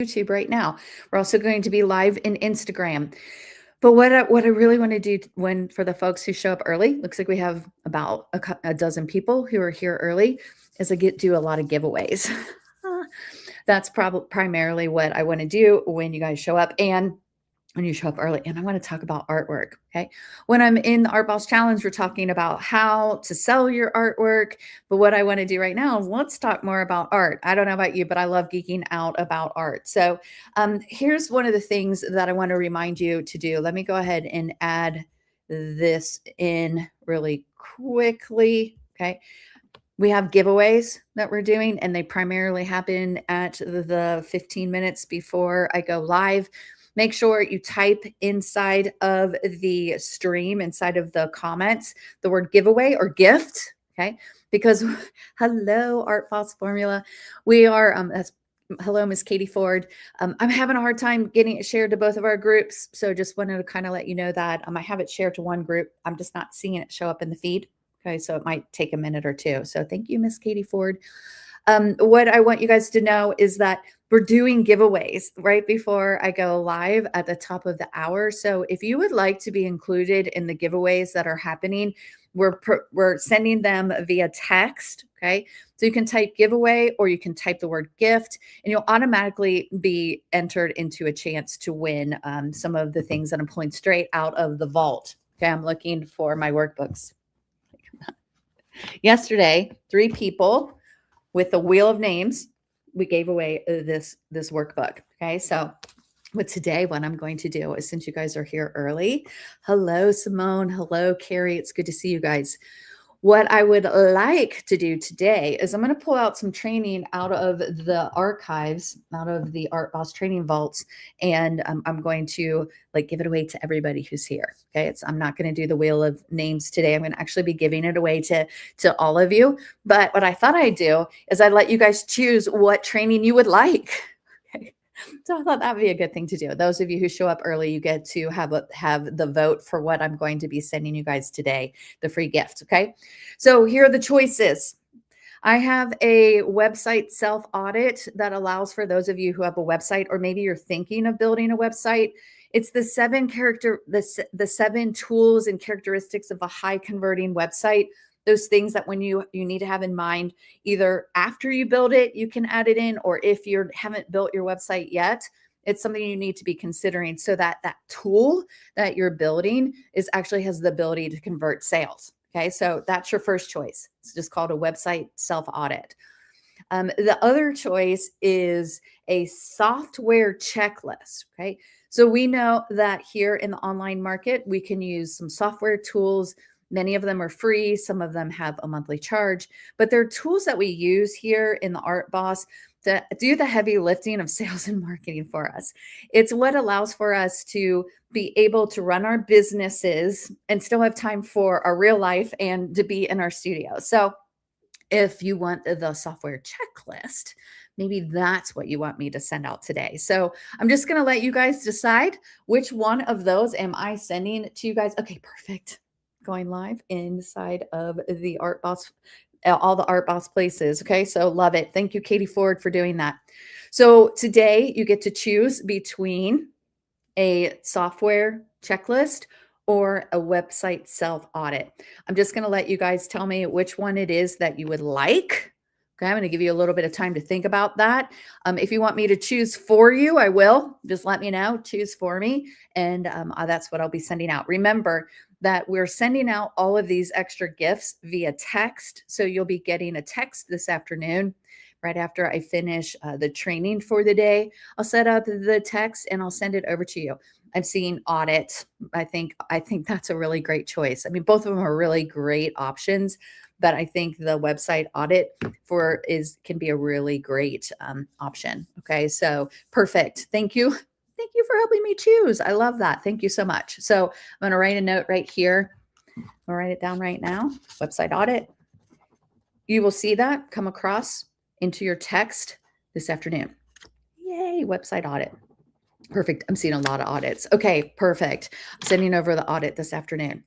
YouTube right now. We're also going to be live in Instagram. But what I really want to do for the folks who show up early, looks like we have about a dozen people who are here early, is I do a lot of giveaways. That's probably primarily what I want to do when you guys show up. And when you show up early, and I want to talk about artwork. Okay. When I'm in the Art Boss Challenge, we're talking about how to sell your artwork. But what I want to do right now is let's talk more about art. I don't know about you, but I love geeking out about art. So here's one of the things that I want to remind you to do. Let me go ahead and add this in really quickly. Okay. We have giveaways that we're doing, and they primarily happen at the 15 minutes before I go live. Make sure you type inside of the stream, inside of the comments, the word giveaway or gift, okay? Because hello, Art Boss Formula. We are, hello, Miss Katie Ford. I'm having a hard time getting it shared to both of our groups. So just wanted to kind of let you know that I have it shared to one group. I'm just not seeing it show up in the feed. Okay, so it might take a minute or two. So thank you, Miss Katie Ford. What I want you guys to know is that we're doing giveaways right before I go live at the top of the hour. So if you would like to be included in the giveaways that are happening, we're sending them via text. Okay, so you can type giveaway or you can type the word gift, and you'll automatically be entered into a chance to win some of the things that I'm pulling straight out of the vault. Okay, I'm looking for my workbooks. Yesterday, 3 people with the wheel of names, we gave away this workbook. Okay, so but today what I'm going to do is, since you guys are here early, hello Simone, hello Carrie, it's good to see you guys. What I would like to do today is I'm going to pull out some training out of the archives, out of the Art Boss training vaults, and I'm going to give it away to everybody who's here. Okay, I'm not going to do the wheel of names today. I'm going to actually be giving it away to all of you. But what I thought I'd do is I'd let you guys choose what training you would like. Okay. So I thought that would be a good thing to do. Those of you who show up early, you get to have the vote for what I'm going to be sending you guys today, the free gift. Okay. So here are the choices. I have a website self-audit that allows for those of you who have a website, or maybe you're thinking of building a website. It's the 7 tools and characteristics of a high converting website. Those things that when you need to have in mind, either after you build it, you can add it in, or if you haven't built your website yet, it's something you need to be considering, so that that tool that you're building actually has the ability to convert sales. Okay, so that's your first choice. It's just called a website self-audit. The other choice is a software checklist. Okay, so we know that here in the online market, we can use some software tools. Many of them are free. Some of them have a monthly charge, but they're tools that we use here in the Art Boss to do the heavy lifting of sales and marketing for us. It's what allows for us to be able to run our businesses and still have time for our real life and to be in our studio. So if you want the software checklist, maybe that's what you want me to send out today. So I'm just going to let you guys decide which one of those am I sending to you guys. Okay, perfect. Going live inside of the Art Boss, all the Art Boss places. Okay, so love it. Thank you, Katie Ford, for doing that. So today you get to choose between a software checklist or a website self-audit. I'm just going to let you guys tell me which one it is that you would like. Okay, I'm going to give you a little bit of time to think about that. If you want me to choose for you, I will. Just let me know, choose for me, and that's what I'll be sending out. Remember that we're sending out all of these extra gifts via text. So you'll be getting a text this afternoon right after I finish the training for the day. I'll set up the text and I'll send it over to you. I'm seeing audit. I think that's a really great choice. I mean, both of them are really great options, but I think the website audit can be a really great option. Okay, so perfect. Thank you. Thank you for helping me choose. I love that. Thank you so much. So I'm going to write a note right here. I'll write it down right now. Website audit. You will see that come across into your text this afternoon. Yay, website audit. Perfect. I'm seeing a lot of audits. Okay, perfect. I'm sending over the audit this afternoon.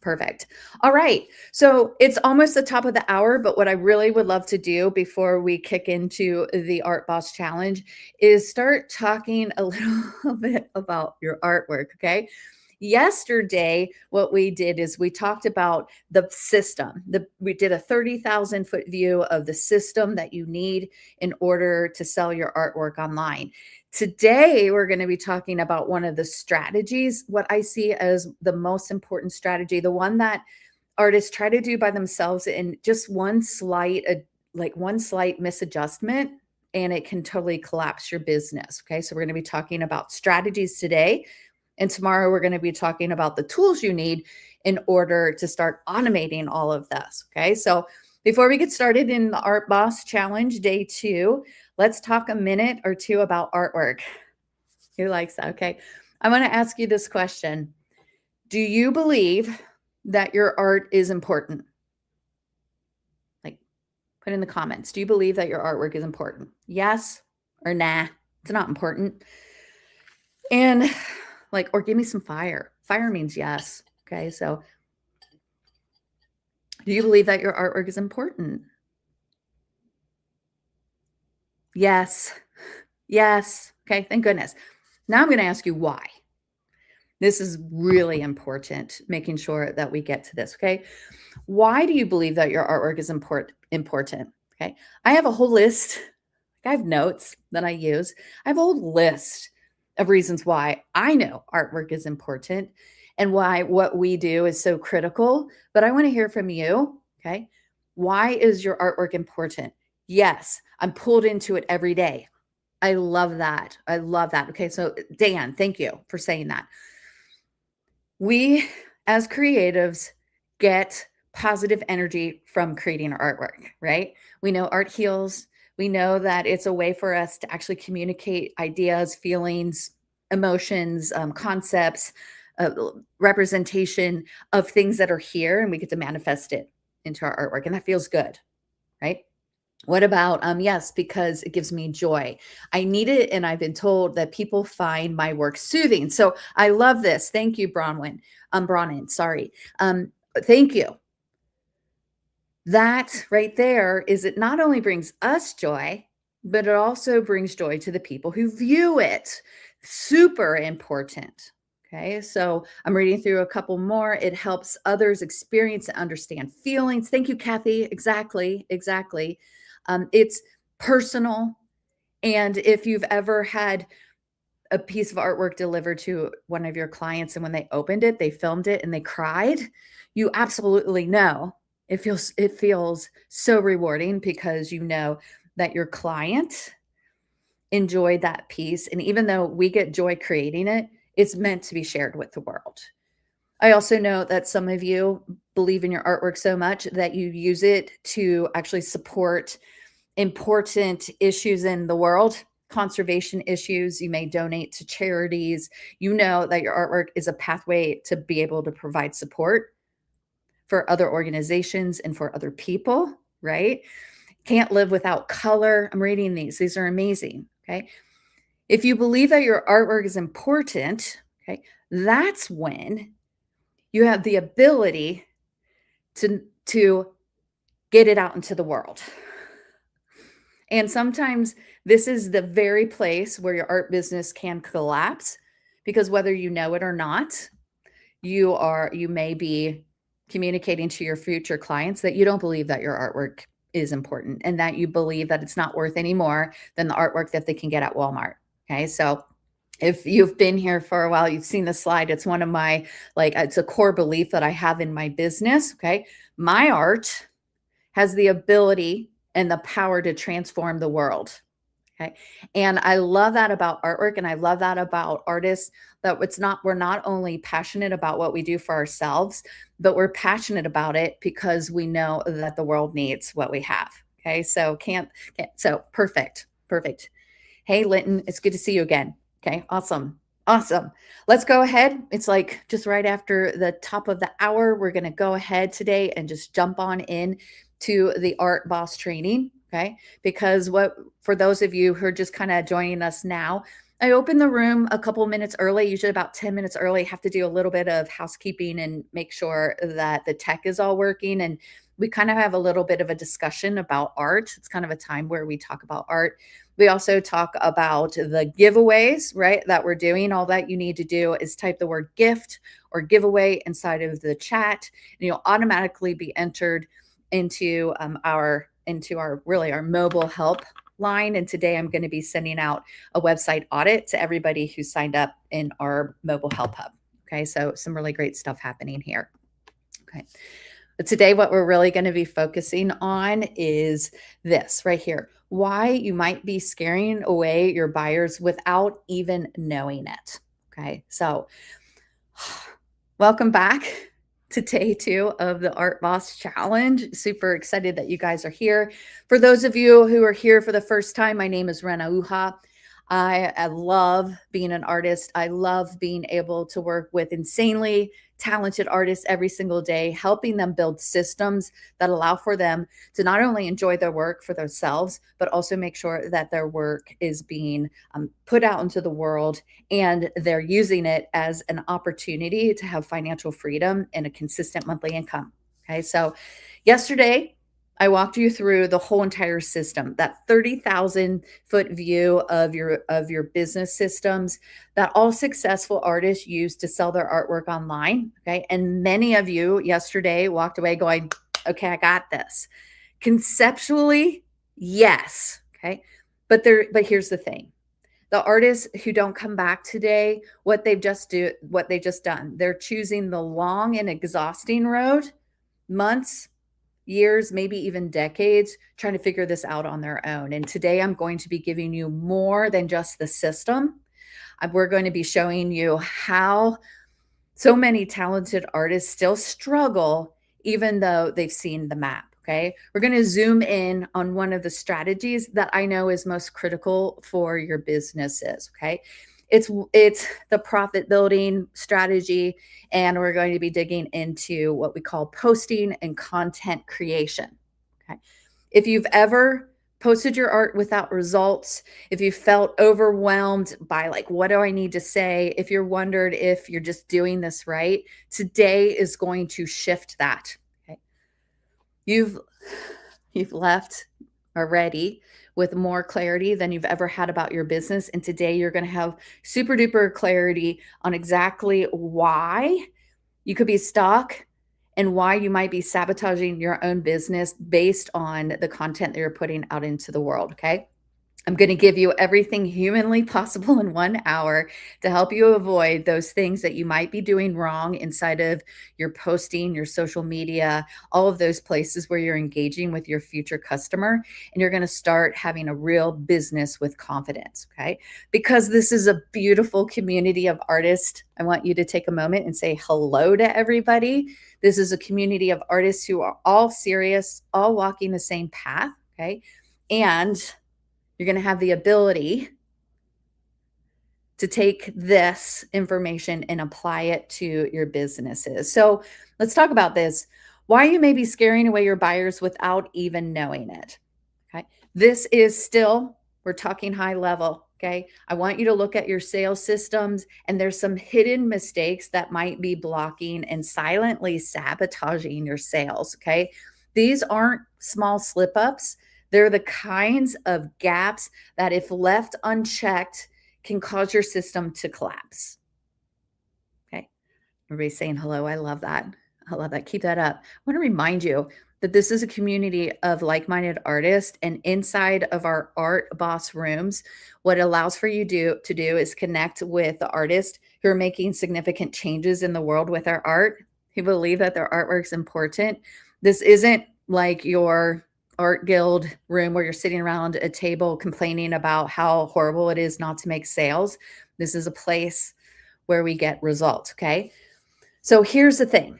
Perfect. All right. So it's almost the top of the hour, but what I really would love to do before we kick into the Art Boss Challenge is start talking a little bit about your artwork. Okay. Yesterday, what we did is we talked about the system. We did a 30,000-foot view of the system that you need in order to sell your artwork online. Today, we're going to be talking about one of the strategies, what I see as the most important strategy, the one that artists try to do by themselves, and just one slight misadjustment, and it can totally collapse your business. Okay. So we're going to be talking about strategies today. And tomorrow we're going to be talking about the tools you need in order to start automating all of this. Okay. So before we get started in the Art Boss Challenge Day 2, let's talk a minute or two about artwork. Who likes that? Okay. I want to ask you this question. Do you believe that your art is important? Like, put in the comments. Do you believe that your artwork is important? Yes or nah? It's not important. And or give me some fire. Fire means yes. Okay. So do you believe that your artwork is important? Yes. Yes. Okay. Thank goodness. Now I'm going to ask you why. This is really important, making sure that we get to this. Okay. Why do you believe that your artwork is important? Okay. I have a whole list. I have notes that I use. I have a whole list of reasons why I know artwork is important and why what we do is so critical. But I want to hear from you. Okay. Why is your artwork important? Yes, I'm pulled into it every day. I love that. I love that. Okay. So, Dan, thank you for saying that. We, as creatives, get positive energy from creating our artwork, right? We know art heals. We know that it's a way for us to actually communicate ideas, feelings, emotions, concepts, representation of things that are here, and we get to manifest it into our artwork. And that feels good, right? What about, yes, because it gives me joy. I need it, and I've been told that people find my work soothing. So I love this. Thank you, Bronwyn, sorry. Thank you. That right there is it not only brings us joy, but it also brings joy to the people who view it. Super important. Okay, so I'm reading through a couple more. It helps others experience and understand feelings. Thank you, Kathy. Exactly. It's personal. And if you've ever had a piece of artwork delivered to one of your clients and when they opened it, they filmed it and they cried, you absolutely know it feels so rewarding because you know that your client enjoyed that piece. And even though we get joy creating it, it's meant to be shared with the world. I also know that some of you believe in your artwork so much that you use it to actually support important issues in the world, conservation issues. You may donate to charities. You know that your artwork is a pathway to be able to provide support for other organizations and for other people, right? Can't live without color. I'm reading these. These are amazing. Okay. If you believe that your artwork is important, okay, that's when you have the ability to get it out into the world. And sometimes this is the very place where your art business can collapse because whether you know it or not, you may be communicating to your future clients that you don't believe that your artwork is important and that you believe that it's not worth any more than the artwork that they can get at Walmart. Okay. So if you've been here for a while, you've seen the slide. It's one of my, it's a core belief that I have in my business. Okay. My art has the ability and the power to transform the world. Okay. And I love that about artwork. And I love that about artists that we're not only passionate about what we do for ourselves, but we're passionate about it because we know that the world needs what we have. Okay. So so perfect. Hey, Linton, it's good to see you again. Okay. Awesome. Let's go ahead. It's just right after the top of the hour. We're going to go ahead today and just jump on in to the Art Boss training. Okay. Because for those of you who are just kind of joining us now, I open the room a couple minutes early, usually about 10 minutes early. Have to do a little bit of housekeeping and make sure that the tech is all working. And we kind of have a little bit of a discussion about art. It's kind of a time where we talk about art. We also talk about the giveaways, right? That we're doing. All that you need to do is type the word gift or giveaway inside of the chat, and you'll automatically be entered into our really our mobile help line. And today I'm going to be sending out a website audit to everybody who signed up in our mobile help hub. Okay, so some really great stuff happening here. Okay. But today, what we're really going to be focusing on is this right here, why you might be scaring away your buyers without even knowing it. Okay, so welcome back to day 2 of the Art Boss Challenge. Super excited that you guys are here. For those of you who are here for the first time, my name is Rena Uha. I love being an artist. I love being able to work with insanely talented artists every single day, helping them build systems that allow for them to not only enjoy their work for themselves, but also make sure that their work is being put out into the world and they're using it as an opportunity to have financial freedom and a consistent monthly income. Okay, so yesterday, I walked you through the whole entire system, that 30,000 foot view of your business systems that all successful artists use to sell their artwork online. Okay. And many of you yesterday walked away going, okay, I got this. Conceptually, yes. Okay. But here's the thing. The artists who don't come back today, what they just done, they're choosing the long and exhausting road, months, years, maybe even decades, trying to figure this out on their own. And today I'm going to be giving you more than just the system. We're going to be showing you how so many talented artists still struggle, even though they've seen the map. Okay. We're going to zoom in on one of the strategies that I know is most critical for your businesses. Okay. It's the profit building strategy, and we're going to be digging into what we call posting and content creation. Okay. If you've ever posted your art without results, if you felt overwhelmed by like, what do I need to say? If you're wondered if you're just doing this right, today is going to shift that. Okay. You've left already with more clarity than you've ever had about your business. And today you're going to have super duper clarity on exactly why you could be stuck and why you might be sabotaging your own business based on the content that you're putting out into the world. Okay. I'm going to give you everything humanly possible in 1 hour to help you avoid those things that you might be doing wrong inside of your posting, your social media, all of those places where you're engaging with your future customer. And you're going to start having a real business with confidence. Okay. Because this is a beautiful community of artists. I want you to take a moment and say hello to everybody. This is a community of artists who are all serious, all walking the same path. Okay. And you're going to have the ability to take this information and apply it to your businesses. So let's talk about this. Why you may be scaring away your buyers without even knowing it. Okay. This is still, we're talking high level. Okay. I want you to look at your sales systems, and there's some hidden mistakes that might be blocking and silently sabotaging your sales. Okay. These aren't small slip ups. They're the kinds of gaps that, if left unchecked, can cause your system to collapse. Okay. Everybody's saying hello. I love that. I love that. Keep that up. I want to remind you that this is a community of like-minded artists, and inside of our Art Boss rooms, what it allows for you to do is connect with the artists who are making significant changes in the world with their art, who believe that their artwork's important. This isn't like your art guild room where you're sitting around a table complaining about how horrible it is not to make sales. This is a place where we get results. Okay. So here's the thing.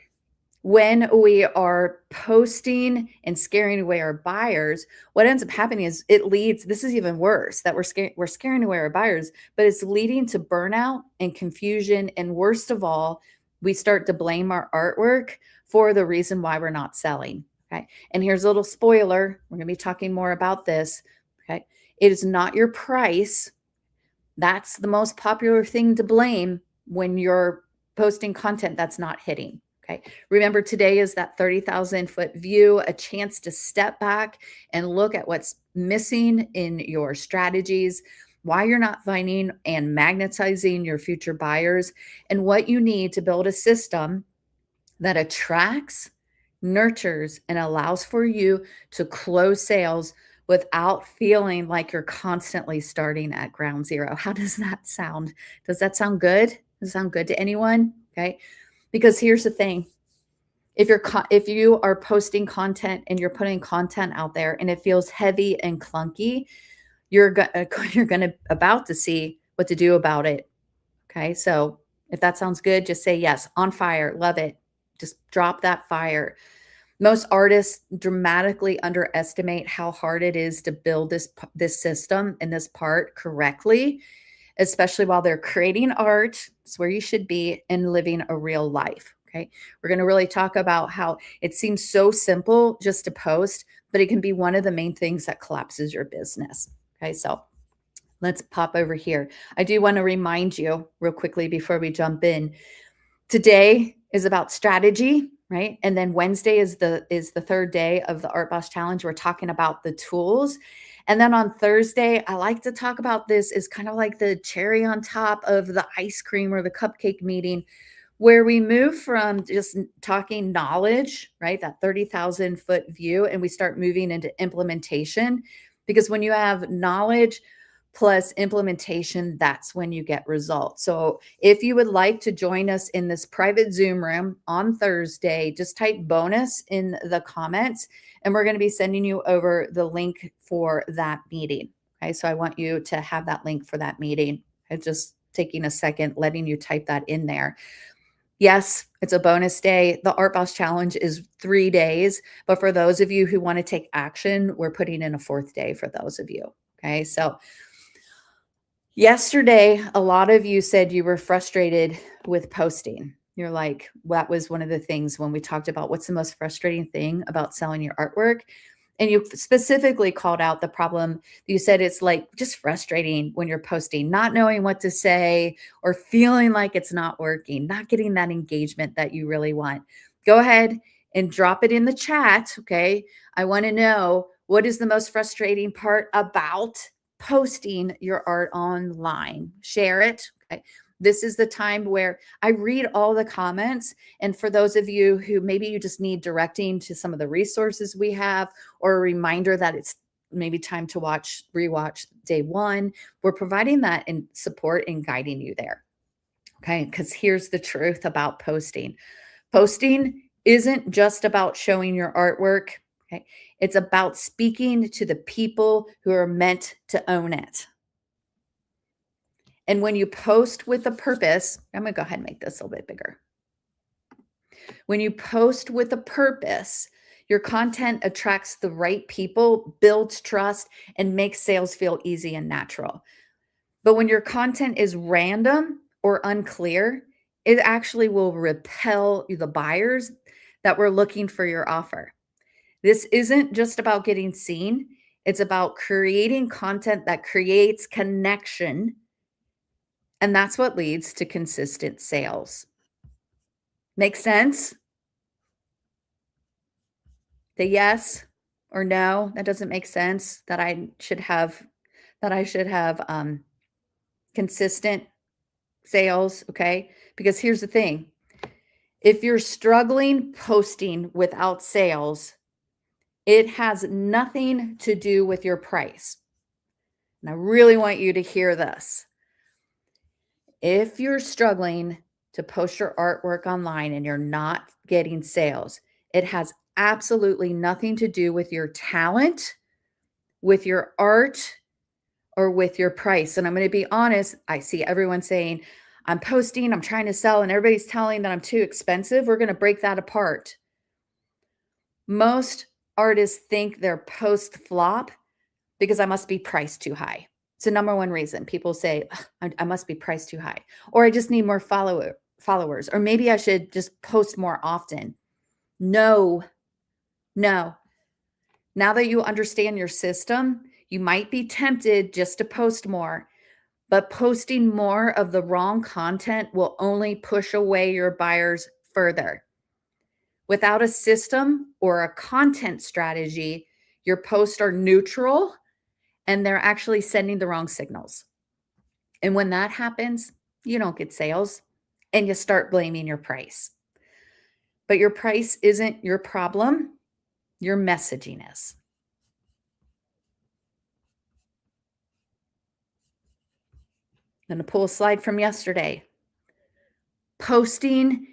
When we are posting and scaring away our buyers, what ends up happening is this is even worse, that we're scaring away our buyers, but it's leading to burnout and confusion. And worst of all, we start to blame our artwork for the reason why we're not selling. Okay. And here's a little spoiler. We're going to be talking more about this. Okay. It is not your price That's the most popular thing to blame when you're posting content that's not hitting. Okay. Remember, today is that 30,000 foot view, a chance to step back and look at what's missing in your strategies, why you're not finding and magnetizing your future buyers, and what you need to build a system that attracts, nurtures, and allows for you to close sales without feeling like you're constantly starting at ground zero. How does that sound? Does that sound good? Does it sound good to anyone? Okay. Because here's the thing. If you are posting content and you're putting content out there and it feels heavy and clunky, you're going to about to see what to do about it. Okay? So, if that sounds good, just say yes. On fire. Love it. Just drop that fire. Most artists dramatically underestimate how hard it is to build this system and this part correctly, especially while they're creating art. It's where you should be and living a real life. Okay. We're going to really talk about how it seems so simple just to post, but it can be one of the main things that collapses your business. Okay. So let's pop over here. I do want to remind you real quickly before we jump in. Today is about strategy, right? And then Wednesday is the third day of the Art Boss Challenge. We're talking about the tools. And then on Thursday, I like to talk about this is kind of like the cherry on top of the ice cream or the cupcake meeting, where we move from just talking knowledge, right? That 30,000 foot view, and we start moving into implementation. Because when you have knowledge plus implementation, that's when you get results. So if you would like to join us in this private Zoom room on Thursday, just type bonus in the comments, and we're going to be sending you over the link for that meeting. Okay, so I want you to have that link for that meeting. I'm just taking a second, letting you type that in there. Yes, it's a bonus day. The Art Boss Challenge is 3 days, but for those of you who want to take action, we're putting in a 4th day for those of you. Okay, so yesterday, a lot of you said you were frustrated with posting. You're like, that was one of the things when we talked about what's the most frustrating thing about selling your artwork. And you specifically called out the problem. You said it's like just frustrating when you're posting, not knowing what to say or feeling like it's not working, not getting that engagement that you really want. Go ahead and drop it in the chat. Okay. I want to know, what is the most frustrating part about posting your art online? Share it. Okay. This is the time where I read all the comments. And for those of you who maybe you just need directing to some of the resources we have, or a reminder that it's maybe time to rewatch day 1, we're providing that in support and guiding you there. Okay. Because here's the truth about posting. Posting isn't just about showing your artwork. Okay. It's about speaking to the people who are meant to own it. And when you post with a purpose, I'm going to go ahead and make this a little bit bigger. When you post with a purpose, your content attracts the right people, builds trust, and makes sales feel easy and natural. But when your content is random or unclear, it actually will repel the buyers that were looking for your offer. This isn't just about getting seen. It's about creating content that creates connection. And that's what leads to consistent sales. Make sense? The yes or no, that doesn't make sense. That I should have consistent sales. Okay. Because here's the thing. If you're struggling posting without sales, it has nothing to do with your price. And I really want you to hear this. If you're struggling to post your artwork online and you're not getting sales, it has absolutely nothing to do with your talent, with your art, or with your price. And I'm going to be honest, I see everyone saying, I'm posting, I'm trying to sell, and everybody's telling that I'm too expensive. We're going to break that apart. Most artists think their post flop because I must be priced too high. It's the number one reason people say, I must be priced too high, or I just need more followers, or maybe I should just post more often. No. Now that you understand your system, you might be tempted just to post more, But posting more of the wrong content will only push away your buyers further. Without a system or a content strategy, your posts are neutral and they're actually sending the wrong signals. And when that happens, you don't get sales and you start blaming your price. But your price isn't your problem, your messaging is. I'm going to pull a slide from yesterday. Posting,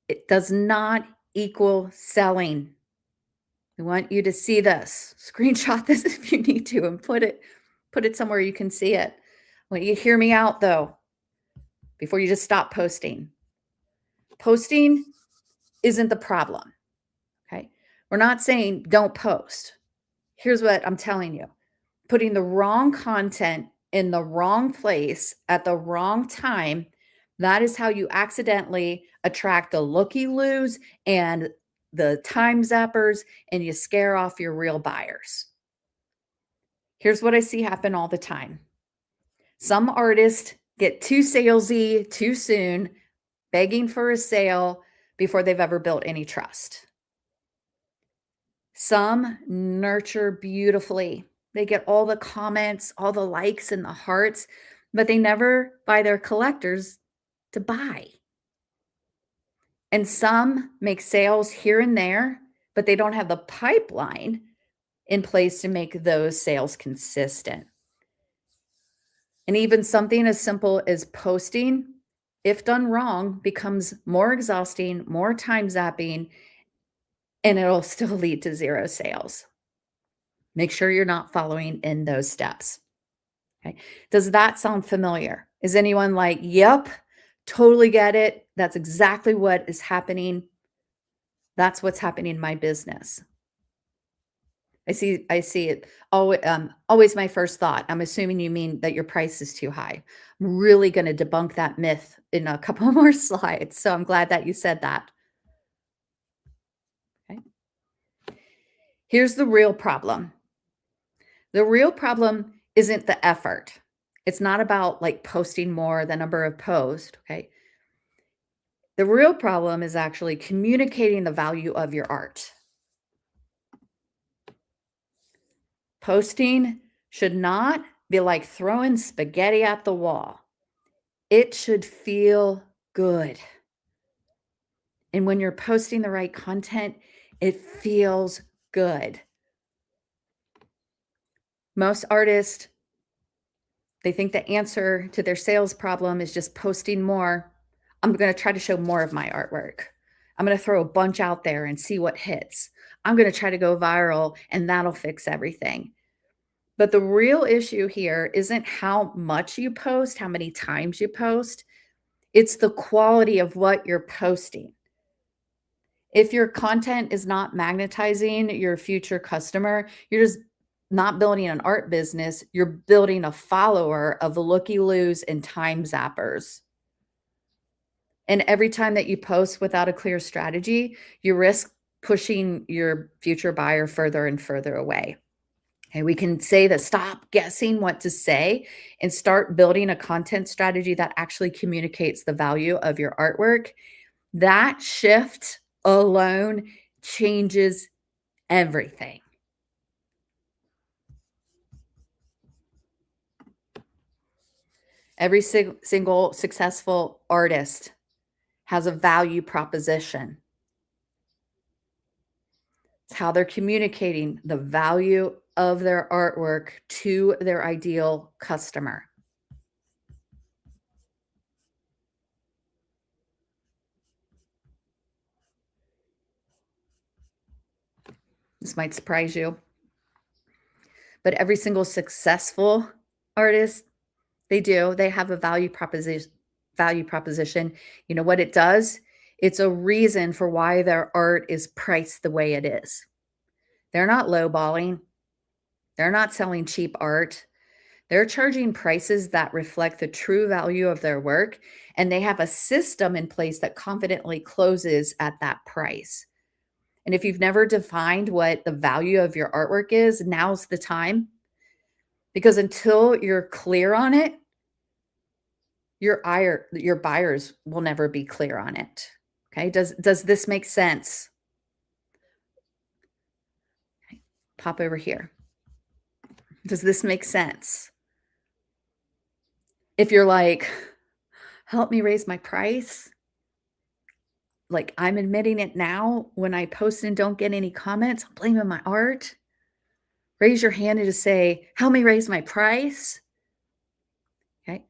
it does not equal selling. I want you to see this. Screenshot this if you need to and put it somewhere you can see it. I want you to hear me out though, before you just stop posting. Posting isn't the problem. Okay. We're not saying don't post. Here's what I'm telling you. Putting the wrong content in the wrong place at the wrong time, that is how you accidentally attract the looky-loos and the time zappers, and you scare off your real buyers. Here's what I see happen all the time. Some artists get too salesy too soon, begging for a sale before they've ever built any trust. Some nurture beautifully. They get all the comments, all the likes and the hearts, but they never buy their collectors to buy. And some make sales here and there, but they don't have the pipeline in place to make those sales consistent. And even something as simple as posting, if done wrong, becomes more exhausting, more time zapping, and it'll still lead to zero sales. Make sure you're not following in those steps. Okay. Does that sound familiar? Is anyone like, yep, totally get it. That's exactly what is happening. That's what's happening in my business. I see it. Always my first thought. I'm assuming you mean that your price is too high. I'm really going to debunk that myth in a couple more slides. So I'm glad that you said that. Okay. Here's the real problem. The real problem isn't the effort. It's not about like posting more, the number of posts. Okay. The real problem is actually communicating the value of your art. Posting should not be like throwing spaghetti at the wall. It should feel good. And when you're posting the right content, it feels good. Most artists, they think the answer to their sales problem is just posting more. I'm going to try to show more of my artwork. I'm going to throw a bunch out there and see what hits. I'm going to try to go viral and that'll fix everything. But the real issue here isn't how much you post, how many times you post. It's the quality of what you're posting. If your content is not magnetizing your future customer, you're just not building an art business. You're building a follower of looky-loos and time zappers. And every time that you post without a clear strategy, you risk pushing your future buyer further and further away. Okay, we can say that stop guessing what to say and start building a content strategy that actually communicates the value of your artwork. That shift alone changes everything. Every single successful artist has a value proposition. It's how they're communicating the value of their artwork to their ideal customer. This might surprise you, but every single successful artist, they have a value proposition. You know what it does? It's a reason for why their art is priced the way it is. They're not lowballing. They're not selling cheap art. They're charging prices that reflect the true value of their work, and they have a system in place that confidently closes at that price. And if you've never defined what the value of your artwork is, now's the time. Because until you're clear on it, your buyers will never be clear on it. Okay. Does this make sense? Okay. Pop over here. Does this make sense? If you're like, help me raise my price, like I'm admitting it now when I post and don't get any comments, I'm blaming my art. Raise your hand and just say, help me raise my price. Okay.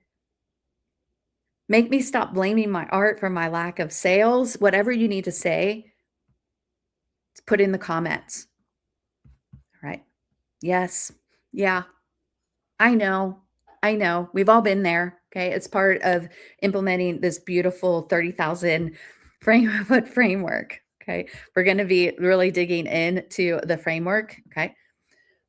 Make me stop blaming my art for my lack of sales. Whatever you need to say, put in the comments. All right. Yes. Yeah. I know. I know. We've all been there. Okay. It's part of implementing this beautiful 30,000 foot framework. Okay. We're going to be really digging into the framework. Okay.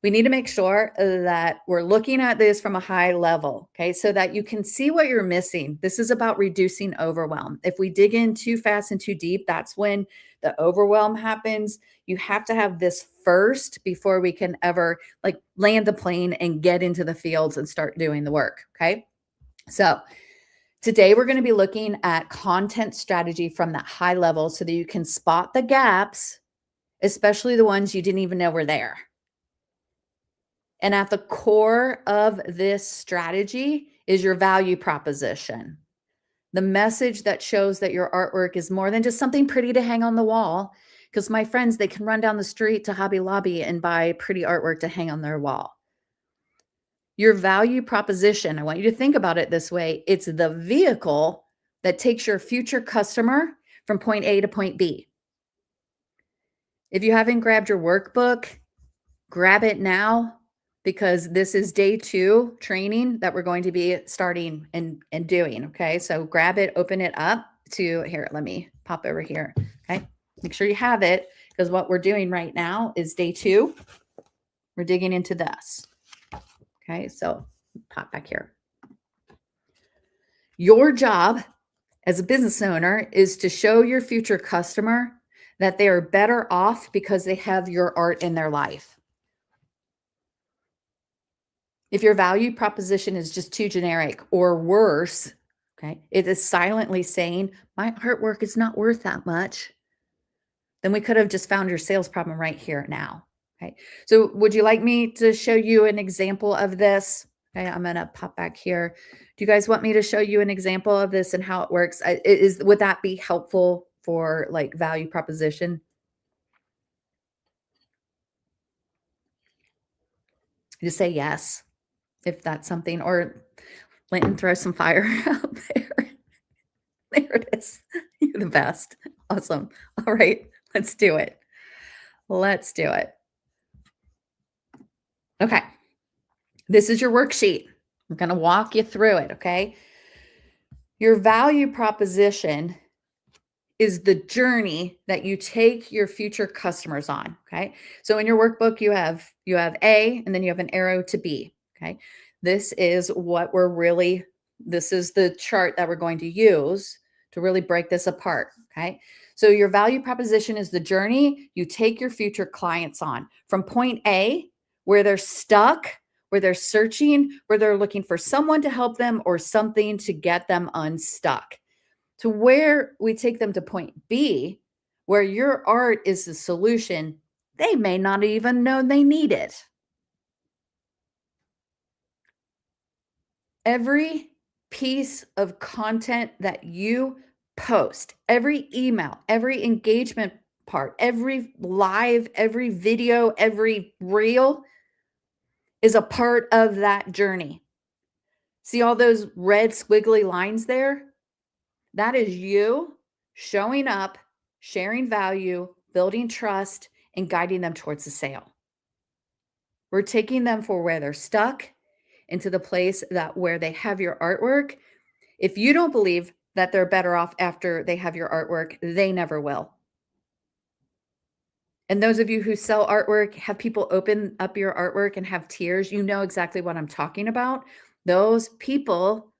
We need to make sure that we're looking at this from a high level, okay, so that you can see what you're missing. This is about reducing overwhelm. If we dig in too fast and too deep, that's when the overwhelm happens. You have to have this first before we can ever like land the plane and get into the fields and start doing the work, okay? So today we're going to be looking at content strategy from that high level so that you can spot the gaps, especially the ones you didn't even know were there. And at the core of this strategy is your value proposition. The message that shows that your artwork is more than just something pretty to hang on the wall. Because my friends, they can run down the street to Hobby Lobby and buy pretty artwork to hang on their wall. Your value proposition, I want you to think about it this way. It's the vehicle that takes your future customer from point A to point B. If you haven't grabbed your workbook, grab it now, because this is day 2 training that we're going to be starting and doing. Okay. So grab it, open it up to here. Let me pop over here. Okay. Make sure you have it, because what we're doing right now is day 2. We're digging into this. Okay. So pop back here. Your job as a business owner is to show your future customer that they are better off because they have your art in their life. If your value proposition is just too generic or worse, okay, it is silently saying, my artwork is not worth that much, then we could have just found your sales problem right here now. Okay. So would you like me to show you an example of this? Okay. I'm going to pop back here. Do you guys want me to show you an example of this and how it works? Would that be helpful for like value proposition? Just say yes, if that's something, or Linton, throw some fire out there. There it is. You're the best. Awesome. All right, let's do it. Let's do it. Okay. This is your worksheet. I'm going to walk you through it, okay? Your value proposition is the journey that you take your future customers on, okay? So in your workbook, you have A, and then you have an arrow to B, okay? This is what this is the chart that we're going to use to really break this apart, okay? So your value proposition is the journey you take your future clients on from point A, where they're stuck, where they're searching, where they're looking for someone to help them or something to get them unstuck, to where we take them to point B, where your art is the solution they may not even know they need it. Every piece of content that you post, every email, every engagement part, every live, every video, every reel is a part of that journey. See all those red squiggly lines there? That is you showing up, sharing value, building trust, and guiding them towards the sale. We're taking them for where they're stuck into the place that where they have your artwork. If you don't believe that they're better off after they have your artwork, they never will. And those of you who sell artwork, have people open up your artwork and have tears, you know exactly what I'm talking about. Those people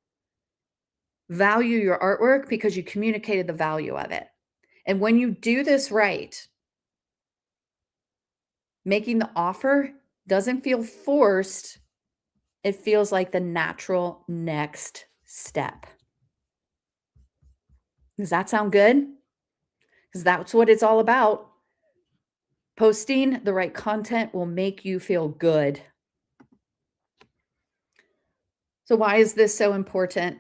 value your artwork because you communicated the value of it. And when you do this right, making the offer doesn't feel forced. It feels like the natural next step. Does that sound good? Because that's what it's all about. Posting the right content will make you feel good. So, why is this so important?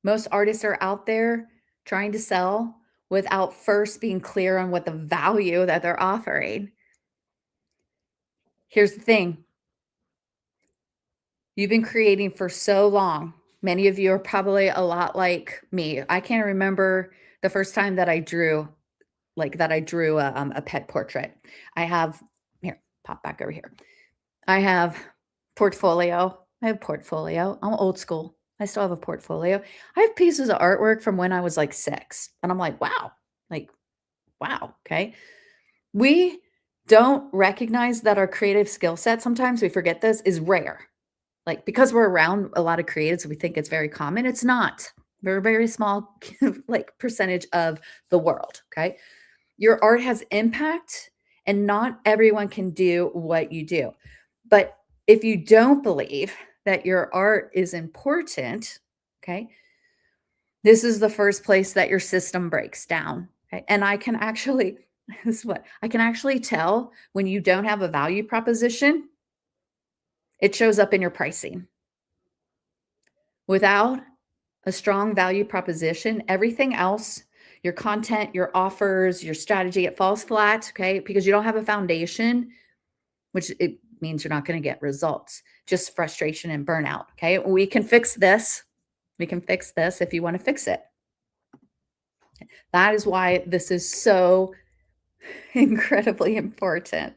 Most artists are out there trying to sell without first being clear on what the value that they're offering. Here's the thing, you've been creating for so long. Many of you are probably a lot like me. I can't remember the first time that I drew, a pet portrait. I have, here, pop back over here. I have portfolio. I have portfolio. I'm old school. I still have a portfolio. I have pieces of artwork from when I was like 6, and I'm like, wow, okay. We don't recognize that our creative skill set, sometimes we forget this, is rare. Like, because we're around a lot of creatives, we think it's very common. It's not. We're a very small, like, percentage of the world, okay? Your art has impact, and not everyone can do what you do. But if you don't believe that your art is important, okay, this is the first place that your system breaks down. Okay. And I can actually, this is what I can actually tell when you don't have a value proposition, it shows up in your pricing. Without a strong value proposition, everything else, your content, your offers, your strategy, it falls flat, okay? Because you don't have a foundation, which it means you're not going to get results, just frustration and burnout, okay? We can fix this. We can fix this if you want to fix it. That is why this is so incredibly important.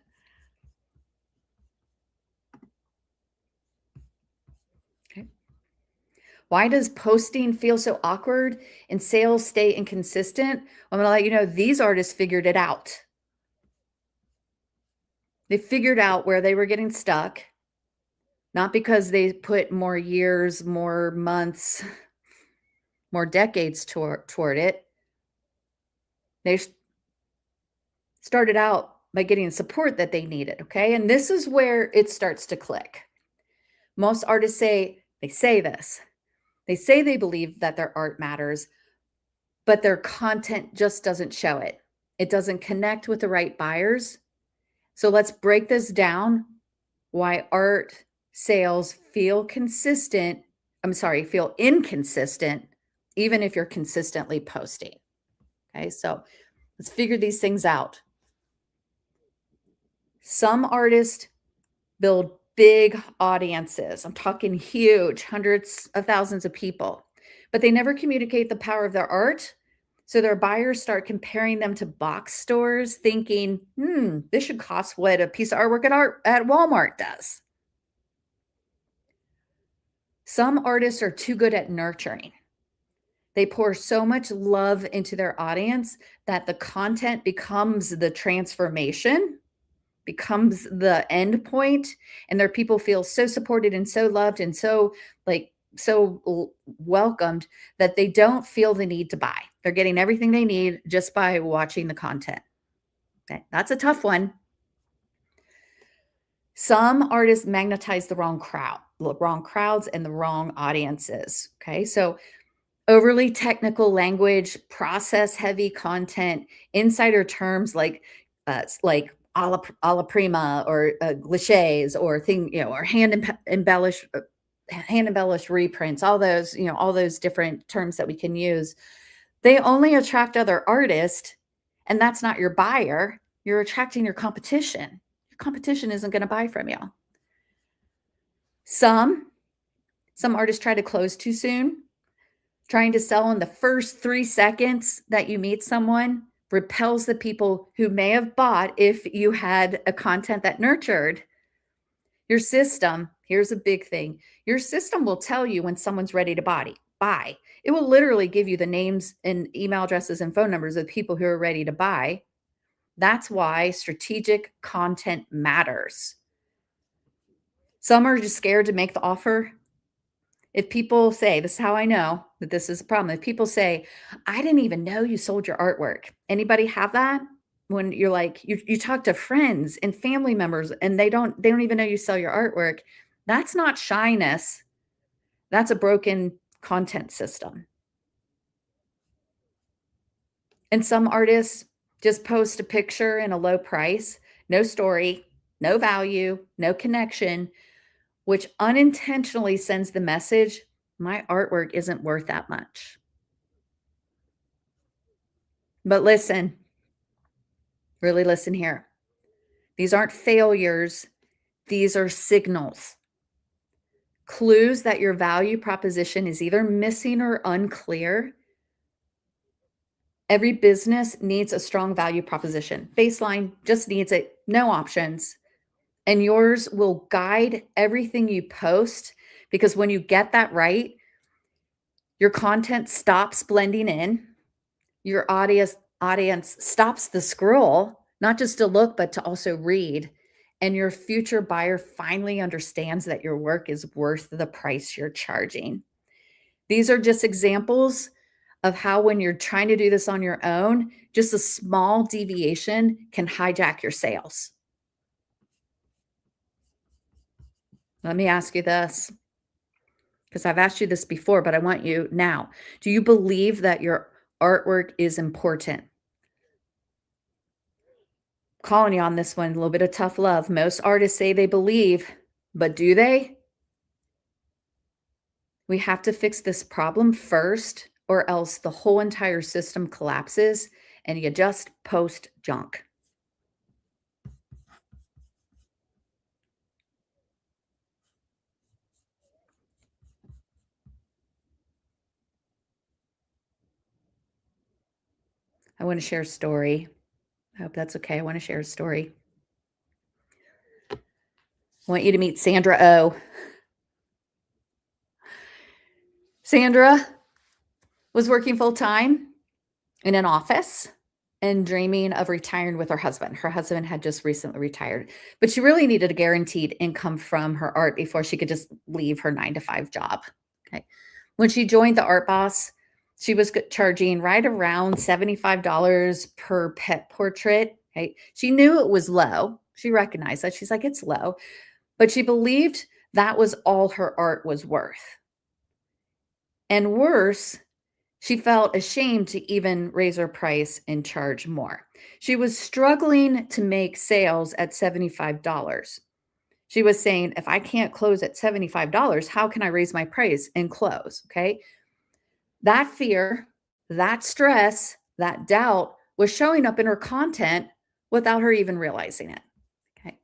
Okay. Why does posting feel so awkward and sales stay inconsistent? I'm going to let you know these artists figured it out. They figured out where they were getting stuck, not because they put more years, more months, more decades toward it. They started out by getting the support that they needed, okay? And this is where it starts to click. Most artists say this. They say they believe that their art matters, but their content just doesn't show it. It doesn't connect with the right buyers. So let's break this down, why art sales feel inconsistent, even if you're consistently posting. Okay, so let's figure these things out. Some artists build big audiences. I'm talking huge, hundreds of thousands of people, but they never communicate the power of their art. So their buyers start comparing them to box stores, thinking, this should cost what a piece of artwork at Walmart does. Some artists are too good at nurturing. They pour so much love into their audience that the content becomes the transformation, becomes the end point, and their people feel so supported and so loved and so welcomed that they don't feel the need to buy. They're getting everything they need just by watching the content. Okay, that's a tough one. Some artists magnetize the wrong crowds and the wrong audiences. Okay, so overly technical language, process heavy content, insider terms like alla prima or cliches or or hand embellished reprints, all those different terms that we can use. They only attract other artists, and that's not your buyer. You're attracting your competition. Your competition isn't going to buy from you. Some artists try to close too soon. Trying to sell in the first 3 seconds that you meet someone repels the people who may have bought if you had a content that nurtured. Your system, here's a big thing. Your system will tell you when someone's ready to buy. It will literally give you the names and email addresses and phone numbers of people who are ready to buy. That's why strategic content matters. Some are just scared to make the offer. If people say, this is how I know that this is a problem. If people say, I didn't even know you sold your artwork. Anybody have that? When you're like, you talk to friends and family members and they don't even know you sell your artwork. That's not shyness. That's a broken content system. And some artists just post a picture and a low price, no story, no value, no connection, which unintentionally sends the message, my artwork isn't worth that much. But listen, really listen here. These aren't failures. These are signals, clues that your value proposition is either missing or unclear. Every business needs a strong value proposition. Baseline just needs it, no options. And yours will guide everything you post, because when you get that right, your content stops blending in, your audience stops the scroll, not just to look, but to also read. And your future buyer finally understands that your work is worth the price you're charging. These are just examples of how, when you're trying to do this on your own, just a small deviation can hijack your sales. Let me ask you this, because I've asked you this before, but I want you now. Do you believe that your artwork is important? Calling you on this one, a little bit of tough love. Most artists say they believe, but do they? We have to fix this problem first, or else the whole entire system collapses and you just post junk. I want to share a story. I hope that's okay. I want to share a story. I want you to meet Sandra O. Sandra was working full time in an office and dreaming of retiring with her husband. Her husband had just recently retired, but she really needed a guaranteed income from her art before she could just leave her 9-to-5 job. Okay. When she joined the Art Boss, she was charging right around $75 per pet portrait. Okay. She knew it was low. She recognized that. She's like, it's low, but she believed that was all her art was worth. And worse, she felt ashamed to even raise her price and charge more. She was struggling to make sales at $75. She was saying, if I can't close at $75, how can I raise my price and close? Okay. That fear, that stress, that doubt was showing up in her content without her even realizing it. Okay.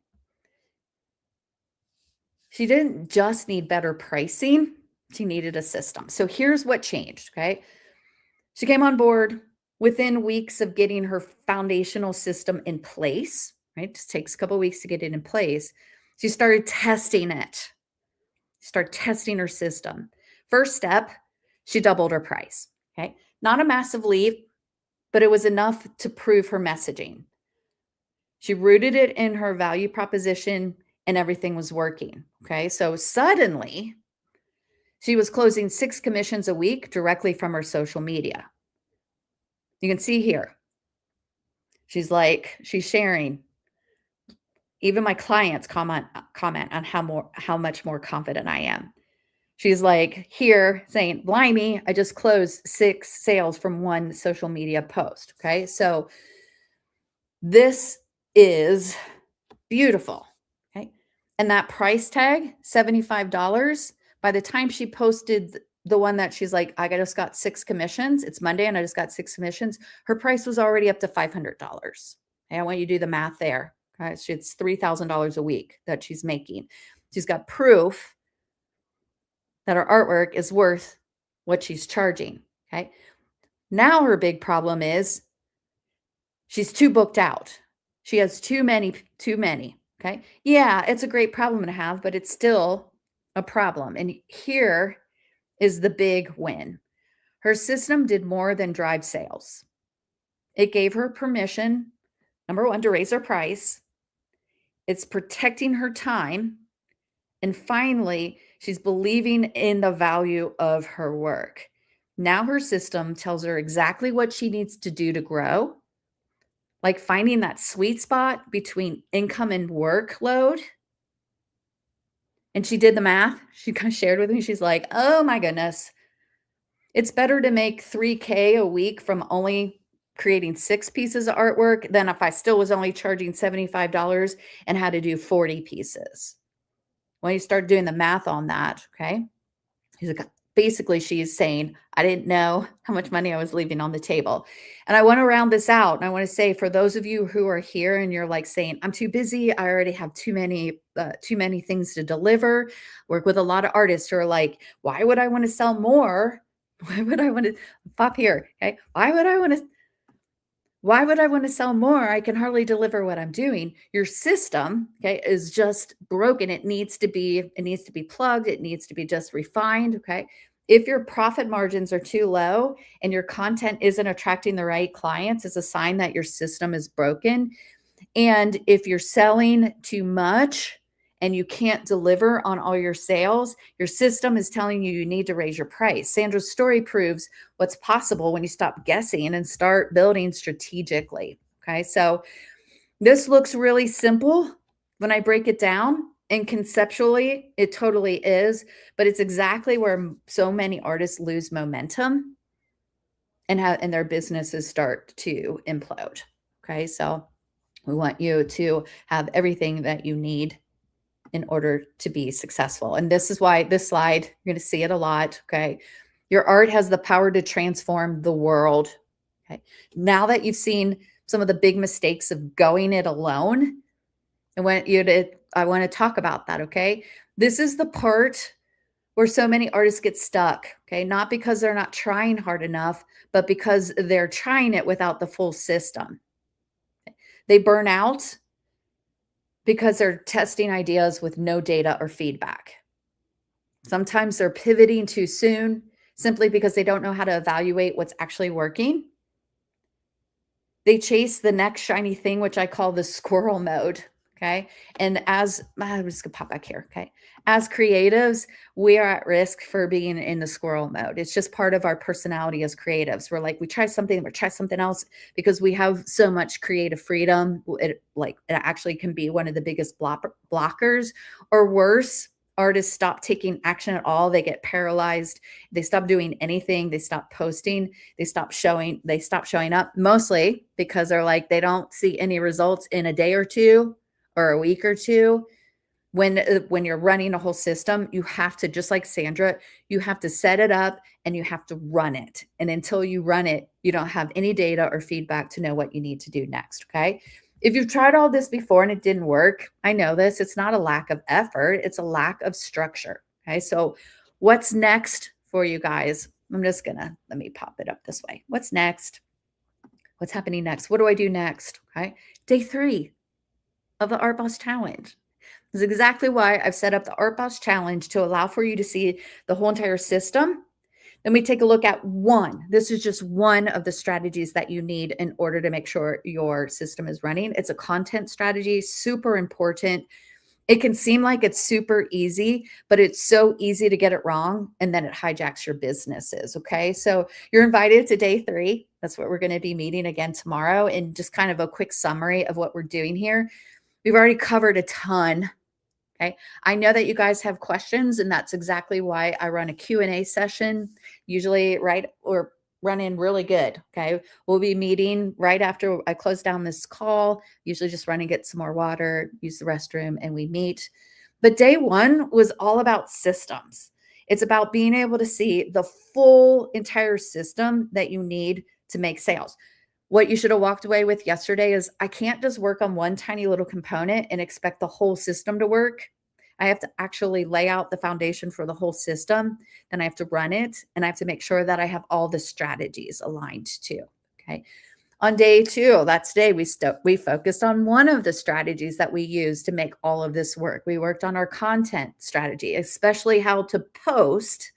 She didn't just need better pricing, she needed a system. So here's what changed. Okay. She came on board within weeks of getting her foundational system in place, right? It just takes a couple of weeks to get it in place. She started testing it. Start testing her system. First step, she doubled her price. Okay. Not a massive leap, but it was enough to prove her messaging. She rooted it in her value proposition and everything was working. Okay. So suddenly, she was closing 6 commissions a week directly from her social media. You can see here. She's sharing. Even my clients comment on how much more confident I am. She's like here saying, blimey, I just closed 6 sales from one social media post. Okay. So this is beautiful. Okay. And that price tag, $75, by the time she posted the one that she's like, I just got 6 commissions. It's Monday and I just got 6 commissions. Her price was already up to $500. Okay, I want you to do the math there. Okay. So it's $3,000 a week that she's making. She's got proof that her artwork is worth what she's charging. Okay. Now her big problem is she's too booked out. She has too many. Okay. Yeah, it's a great problem to have, but it's still a problem. And here is the big win. Her system did more than drive sales. It gave her permission, number one, to raise her price. It's protecting her time. And finally, she's believing in the value of her work. Now her system tells her exactly what she needs to do to grow, like finding that sweet spot between income and workload. And she did the math. She kind of shared with me. She's like, oh my goodness, It's better to make 3K a week from only creating 6 pieces of artwork than if I still was only charging $75 and had to do 40 pieces. When you start doing the math on that, okay? He's like, basically, she's saying, I didn't know how much money I was leaving on the table. And I want to round this out. And I want to say, for those of you who are here and you're like saying, I'm too busy. I already have too many things to deliver. Work with a lot of artists who are like, why would I want to sell more? Why would I want to pop here? Okay. Why would I want to sell more? I can hardly deliver what I'm doing. Your system, okay, is just broken. It needs to be plugged. It needs to be just refined, okay? If your profit margins are too low and your content isn't attracting the right clients, it's a sign that your system is broken. And if you're selling too much and you can't deliver on all your sales, your system is telling you you need to raise your price. Sandra's story proves what's possible when you stop guessing and start building strategically. Okay. So this looks really simple when I break it down. And conceptually, it totally is, but it's exactly where so many artists lose momentum and their businesses start to implode. Okay. So we want you to have everything that you need in order to be successful. And this is why this slide, you're going to see it a lot. Okay. Your art has the power to transform the world. Okay. Now that you've seen some of the big mistakes of going it alone, I want to talk about that. Okay. This is the part where so many artists get stuck. Okay. Not because they're not trying hard enough, but because they're trying it without the full system. They burn out because they're testing ideas with no data or feedback. Sometimes they're pivoting too soon simply because they don't know how to evaluate what's actually working. They chase the next shiny thing, which I call the squirrel mode. Okay. And I'm just gonna pop back here. Okay. As creatives, we are at risk for being in the squirrel mode. It's just part of our personality as creatives. We're like, we try something else because we have so much creative freedom. It actually can be one of the biggest blockers, or worse, artists stop taking action at all. They get paralyzed. They stop doing anything. They stop posting. They stop showing up, mostly because they're like, they don't see any results in a day or two or a week or two. When you're running a whole system, you have to, just like Sandra, you have to set it up and you have to run it. And until you run it, you don't have any data or feedback to know what you need to do next. Okay. If you've tried all this before and it didn't work, I know this. It's not a lack of effort, it's a lack of structure. Okay. So, what's next for you guys? Let me pop it up this way. What's next? What's happening next? What do I do next? Okay. Day 3 of the Art Boss Challenge. This is exactly why I've set up the Art Boss Challenge, to allow for you to see the whole entire system. Then we take a look at one. This is just one of the strategies that you need in order to make sure your system is running. It's a content strategy, super important. It can seem like it's super easy, but it's so easy to get it wrong, and then it hijacks your businesses. Okay. So you're invited to day 3. That's what we're going to be meeting again tomorrow. And just kind of a quick summary of what we're doing here. We've already covered a ton. Okay. I know that you guys have questions, and that's exactly why I run a Q&A session, usually or running really good. Okay. We'll be meeting right after I close down this call, usually just run and get some more water, use the restroom, and we meet. But day 1 was all about systems. It's about being able to see the full entire system that you need to make sales. What you should have walked away with yesterday is, I can't just work on one tiny little component and expect the whole system to work. I have to actually lay out the foundation for the whole system. Then I have to run it, and I have to make sure that I have all the strategies aligned too. Okay. On day 2, that's day, we focused on one of the strategies that we use to make all of this work. We worked on our content strategy, especially how to post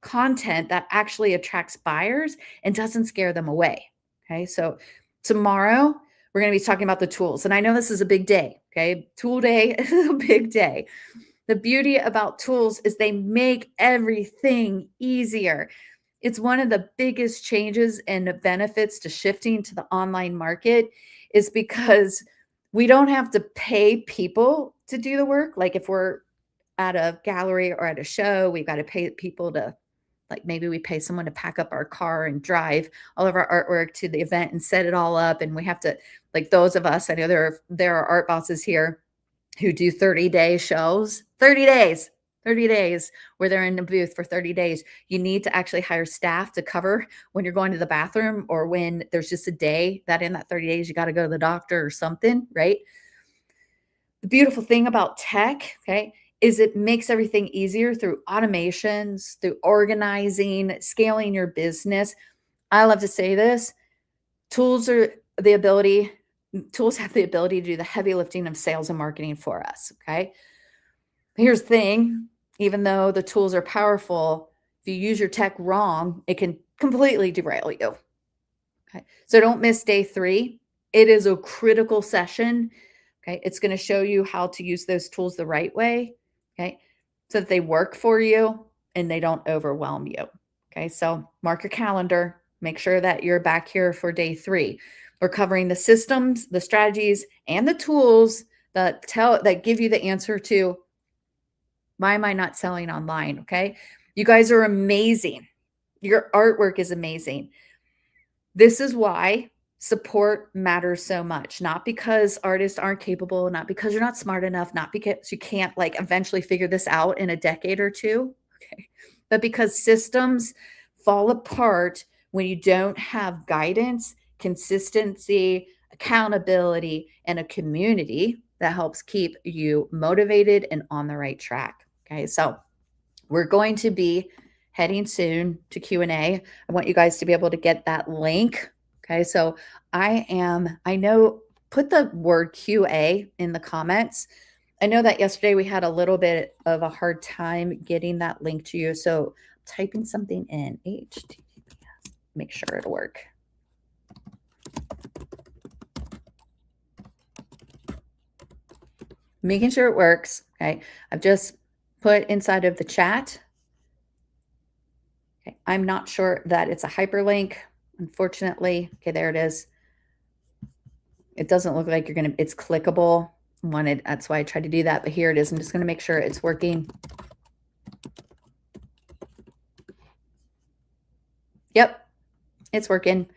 content that actually attracts buyers and doesn't scare them away. Okay. So tomorrow we're going to be talking about the tools. And I know this is a big day. Okay. Tool day is a big day. The beauty about tools is they make everything easier. It's one of the biggest changes and benefits to shifting to the online market, is because we don't have to pay people to do the work. Like if we're at a gallery or at a show, we've got to pay people to Like maybe we pay someone to pack up our car and drive all of our artwork to the event and set it all up. And we have to, like those of us, I know there are art bosses here who do 30-day shows, 30 days, 30 days where they're in the booth for 30 days. You need to actually hire staff to cover when you're going to the bathroom or when there's just a day that in that 30 days you got to go to the doctor or something, right? The beautiful thing about tech, okay, is it makes everything easier through automations, through organizing, scaling your business. I love to say this, tools are the ability tools have the ability to do the heavy lifting of sales and marketing for us, okay? Here's the thing, even though the tools are powerful, if you use your tech wrong, it can completely derail you. Okay? So don't miss day 3. It is a critical session. Okay? It's going to show you how to use those tools the right way, okay? So that they work for you and they don't overwhelm you. Okay? So mark your calendar, make sure that you're back here for day 3. We're covering the systems, the strategies, and the tools that give you the answer to why am I not selling online? Okay. You guys are amazing. Your artwork is amazing. This is why support matters so much. Not because artists aren't capable, not because you're not smart enough, not because you can't like eventually figure this out in a decade or two. Okay. But because systems fall apart when you don't have guidance, consistency, accountability, and a community that helps keep you motivated and on the right track. Okay, so we're going to be heading soon to Q&A. I want you guys to be able to get that link. Okay, so put the word QA in the comments. I know that yesterday we had a little bit of a hard time getting that link to you. So typing something in, HTTPS, make sure it'll work. Making sure it works. Okay, I've just put inside of the chat. Okay, I'm not sure that it's a hyperlink, unfortunately. Okay, there it is. It doesn't look like it's clickable. That's why I tried to do that, but here it is. I'm just going to make sure it's working. Yep, it's working.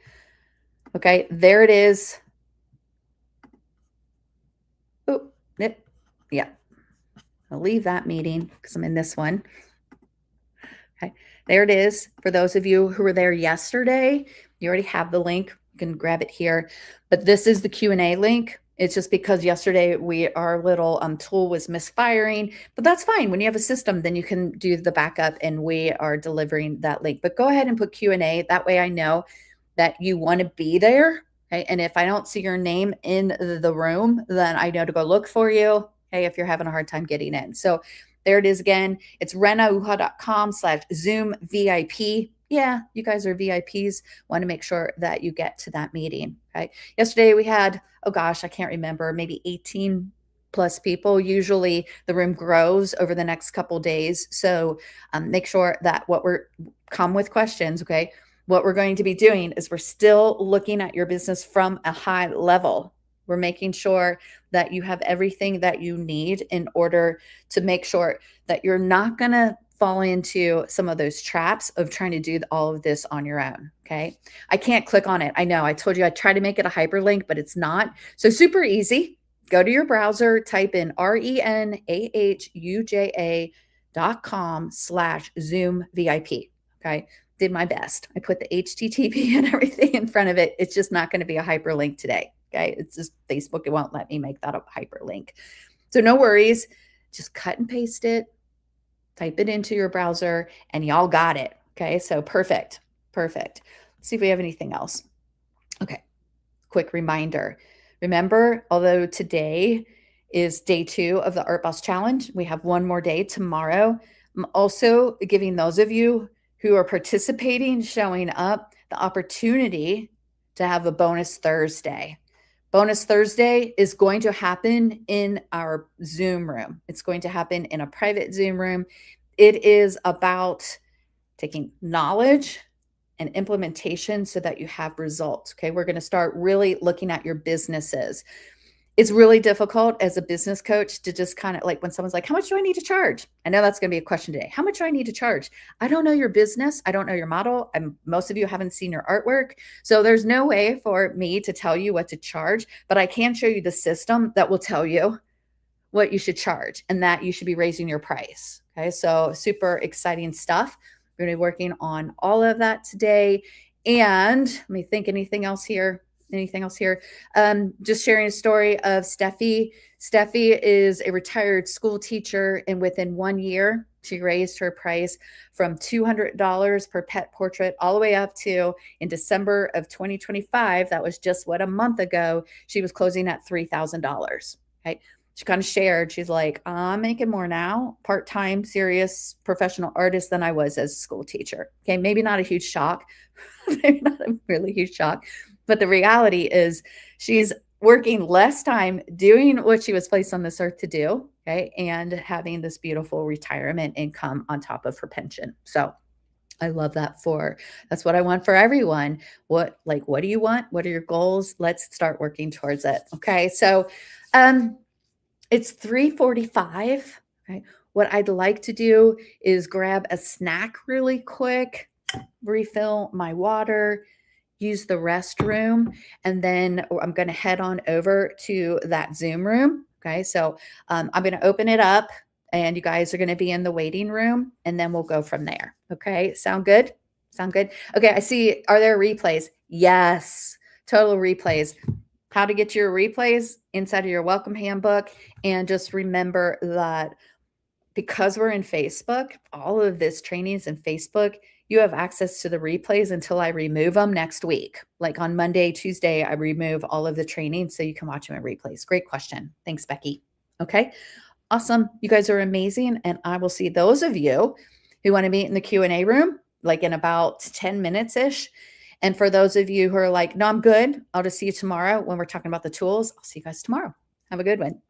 Okay, there it is. Oh, yeah. I'll leave that meeting because I'm in this one. Okay, there it is. For those of you who were there yesterday, you already have the link. You can grab it here. But this is the Q&A link. It's just because yesterday our little tool was misfiring, but that's fine. When you have a system, then you can do the backup and we are delivering that link. But go ahead and put Q&A. That way I know that you want to be there. Okay? And if I don't see your name in the room, then I know to go look for you. Okay, if you're having a hard time getting in. So there it is again. It's renauha.com/Zoom VIP. Yeah, you guys are VIPs. Want to make sure that you get to that meeting. Okay. Yesterday we had, oh gosh, I can't remember, maybe 18 plus people. Usually the room grows over the next couple days. So make sure that come with questions. Okay. What we're going to be doing is we're still looking at your business from a high level. We're making sure that you have everything that you need in order to make sure that you're not going to fall into some of those traps of trying to do all of this on your own. Okay. I can't click on it. I know I told you I try to make it a hyperlink, but it's not. So super easy. Go to your browser, type in renahuja.com/Zoom VIP. Okay. Did my best. I put the HTTP and everything in front of it. It's just not going to be a hyperlink today. Okay. It's just Facebook. It won't let me make that a hyperlink. So no worries. Just cut and paste it, type it into your browser, and y'all got it. Okay. So perfect. Perfect. Let's see if we have anything else. Okay. Quick reminder. Remember, although today is day 2 of the Art Boss Challenge, we have one more day tomorrow. I'm also giving those of you who are participating, showing up, the opportunity to have a bonus Thursday. Bonus Thursday is going to happen in our Zoom room. It's going to happen in a private Zoom room. It is about taking knowledge and implementation so that you have results. Okay, we're going to start really looking at your businesses. It's really difficult as a business coach to just kind of like when someone's like, how much do I need to charge? I know that's going to be a question today. How much do I need to charge? I don't know your business. I don't know your model. Most of you haven't seen your artwork. So there's no way for me to tell you what to charge, but I can show you the system that will tell you what you should charge and that you should be raising your price. Okay. So super exciting stuff. We're going to be working on all of that today. And let me think anything else here. Just sharing a story of Steffi. Steffi is a retired school teacher, and within 1 year, she raised her price from $200 per pet portrait all the way up to in December of 2025. That was just what, a month ago, she was closing at $3,000. Okay. She kind of shared, she's like, I'm making more now, part-time, serious, professional artist than I was as a school teacher. Okay. Maybe not a huge shock, maybe not a really huge shock. But the reality is she's working less time doing what she was placed on this earth to do, okay, and having this beautiful retirement income on top of her pension. So I love that that's what I want for everyone. What do you want? What are your goals? Let's start working towards it. Okay. So it's 3:45. Okay. What I'd like to do is grab a snack really quick, refill my water, use the restroom, and then I'm going to head on over to that Zoom room. Okay. So I'm going to open it up and you guys are going to be in the waiting room and then we'll go from there. Okay. Sound good? Sound good? Okay. I see. Are there replays? Yes. Total replays. How to get your replays inside of your welcome handbook. And just remember that because we're in Facebook, all of this training is in Facebook. You have access to the replays until I remove them next week. Like on Monday, Tuesday, I remove all of the training so you can watch them in replays. Great question. Thanks, Becky. Okay. Awesome. You guys are amazing. And I will see those of you who want to meet in the Q&A room, like in about 10 minutes-ish. And for those of you who are like, no, I'm good, I'll just see you tomorrow when we're talking about the tools. I'll see you guys tomorrow. Have a good one.